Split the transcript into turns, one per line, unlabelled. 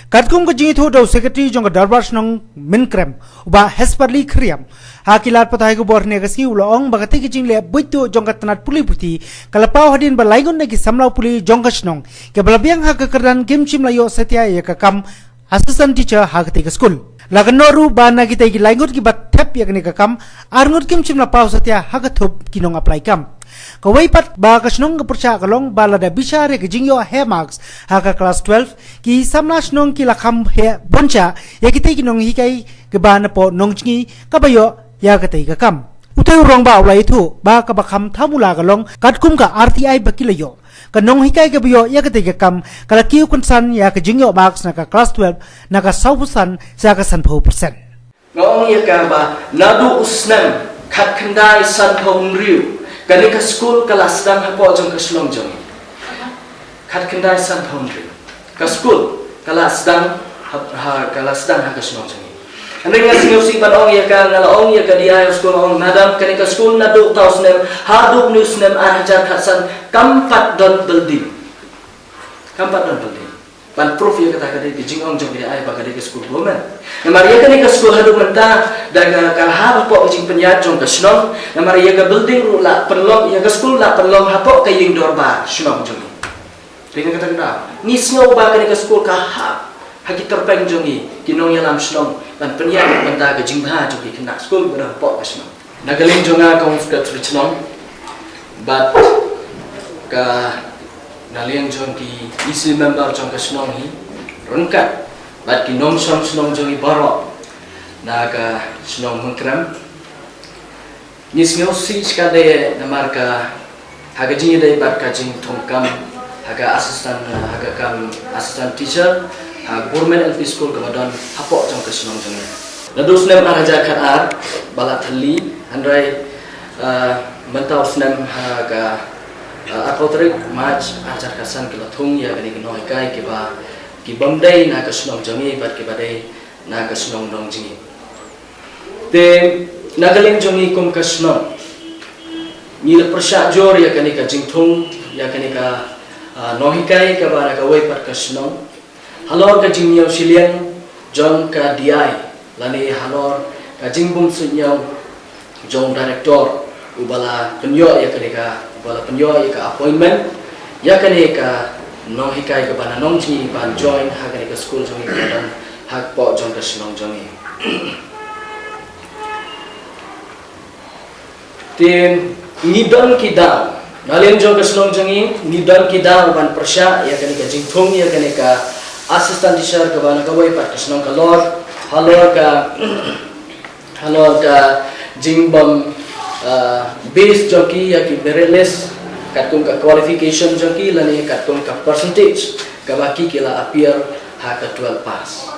Katkum ke jingi thu do secretary jong darbar snong minkrem uba hesparli kriam hakilat patai ko borne kasi ulong bagati ke jingle buitu jong tanat puli puti kalapau hadin balaigun nagi samlau puli jong snong ke balabiang ha kekerdan kimchim layo setia ya kam assistant teacher ha ke school laganoru ba nagi tai ki laingut ki bat thep ya ke kam arngut kimchim la pau setia ha ke thup kinong apply kam kawai pat ba kasnong percaya kalong balada bicara ke jingyo he marks haka kelas 12 ki samna snong ki lakham he boncha ya kita ki nong hikai ke bana po nong chingi kabayo ya katai ka kam utai rong ba ulai thu ba ka bakham thamula kalong katkum ka RTI bakilayo ka nong hikai ke bayo ya katai ka kam kala ki kunsan ya ke jingyo marks na ka kelas 12 na ka 100% sa ka 100%
ngong ya ka ba nadu usnam khat khandai san thong riu kani ka school kelas dang hapo jong ka slong jong khat kendai san thondri ka school kelas dang ha ka slong jong ane nga singaw si banong ya ka ngalaong ya ka dia school ong madam kani ka school na do taus nem ha do news nem ajar khasan kampat don building ban proof ya kata kade jing ong jong dia ai ba kade ka school woman na maria kani ka school hadu menta daga ka ha po jing penyat jong ka slong na maria ka building ru la perlong ya ka school la perlong ha po ka ying dor ba slong jong dengan kata kata ni snow ba kani ka school ka ha hagi terpeng jong kinong ya lam slong ban penyat menta ka jing ba jong ki kena school ba po ka slong nagaling jong ka ka slong but ka naliang jong ki isi member jong ka snong hi rungkat bat ki nong som snong jong i baro na ka snong mengkram nis ngau si skade na marka haga jingi dai bat ka jing thongkam haga assistant teacher ha government LP school ka badon hapo jong ka snong jong na dos nem araja khat ar bala thali handrai mentau snem haga atau terik match ajar kasan kita thung ya kini kenoi kai kiba kibamdai na kasunong jongi bat kibadai na kasunong dong jingi te nagaling jongi kum kasunong ni le persya jor ya kini ka jingthung ya kini ka nohikai ka bara ka wei pat kasunong halor ka jingnyau silian jong ka diai lani halor ka jingbum sunyau jong director ubala penyo ya kini ka wala penyo ka appointment ya kani ka nong hikai ka bana nong ji ban join ha kani ka school jongi ka dan hak po jong ka snong jongi tin nidon ki da nalen jong ka snong jongi nidon ki da ban persya ya kani ka jingthong ya kani ka assistant teacher ka bana ka wai pat ka snong ka lord halor ka jingbam base joki ya ki merit list katung ka qualification joki lani katung ka percentage ka baki kila appear ha ka 12 pass